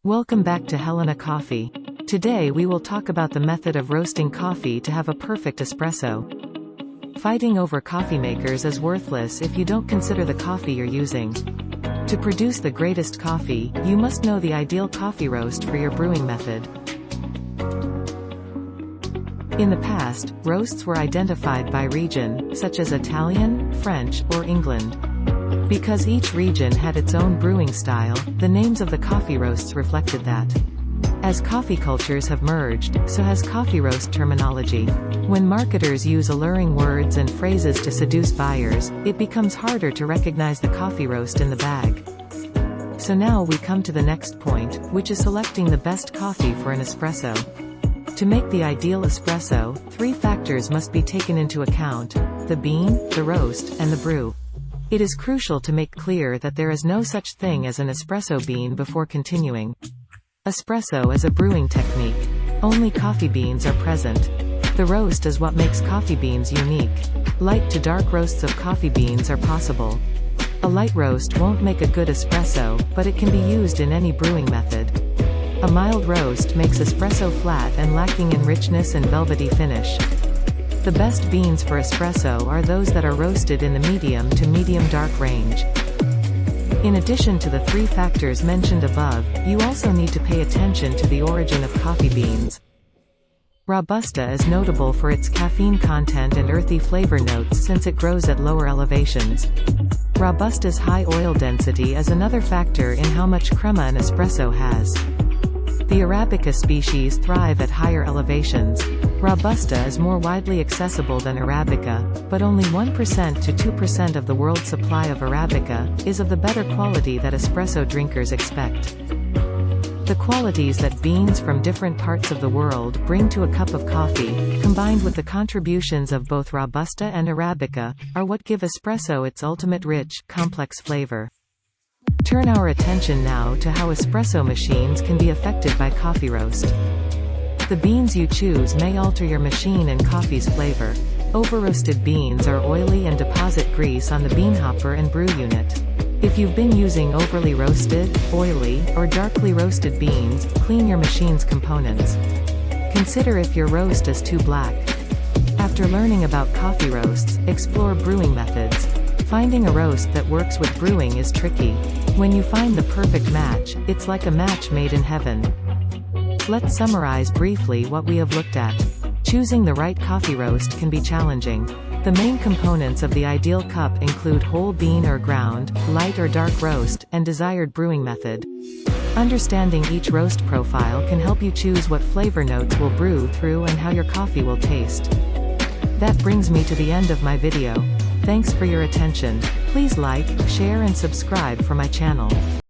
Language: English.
Welcome back to Helena Coffee. Today we will talk about the method of roasting coffee to have a perfect espresso. Fighting over coffee makers is worthless if you don't consider the coffee you're using. To produce the greatest coffee, you must know the ideal coffee roast for your brewing method. In the past, roasts were identified by region, such as Italian, French, or England. Because each region had its own brewing style, the names of the coffee roasts reflected that. As coffee cultures have merged, so has coffee roast terminology. When marketers use alluring words and phrases to seduce buyers, it becomes harder to recognize the coffee roast in the bag. So now we come to the next point, which is selecting the best coffee for an espresso. To make the ideal espresso, 3 factors must be taken into account: the bean, the roast, and the brew. It is crucial to make clear that there is no such thing as an espresso bean before continuing. Espresso is a brewing technique. Only coffee beans are present. The roast is what makes coffee beans unique. Light to dark roasts of coffee beans are possible. A light roast won't make a good espresso, but it can be used in any brewing method. A mild roast makes espresso flat and lacking in richness and velvety finish. The best beans for espresso are those that are roasted in the medium to medium dark range. In addition to the 3 factors mentioned above, you also need to pay attention to the origin of coffee beans. Robusta is notable for its caffeine content and earthy flavor notes since it grows at lower elevations. Robusta's high oil density is another factor in how much crema an espresso has. The Arabica species thrive at higher elevations. Robusta is more widely accessible than Arabica, but only 1% to 2% of the world's supply of Arabica is of the better quality that espresso drinkers expect. The qualities that beans from different parts of the world bring to a cup of coffee, combined with the contributions of both Robusta and Arabica, are what give espresso its ultimate rich, complex flavor. Turn our attention now to how espresso machines can be affected by coffee roast. The beans you choose may alter your machine and coffee's flavor. Over-roasted beans are oily and deposit grease on the bean hopper and brew unit. If you've been using overly roasted, oily, or darkly roasted beans, clean your machine's components. Consider if your roast is too black. After learning about coffee roasts, explore brewing methods. Finding a roast that works with brewing is tricky. When you find the perfect match, it's like a match made in heaven. Let's summarize briefly what we have looked at. Choosing the right coffee roast can be challenging. The main components of the ideal cup include whole bean or ground, light or dark roast, and desired brewing method. Understanding each roast profile can help you choose what flavor notes will brew through and how your coffee will taste. That brings me to the end of my video. Thanks for your attention. Please like, share and subscribe for my channel.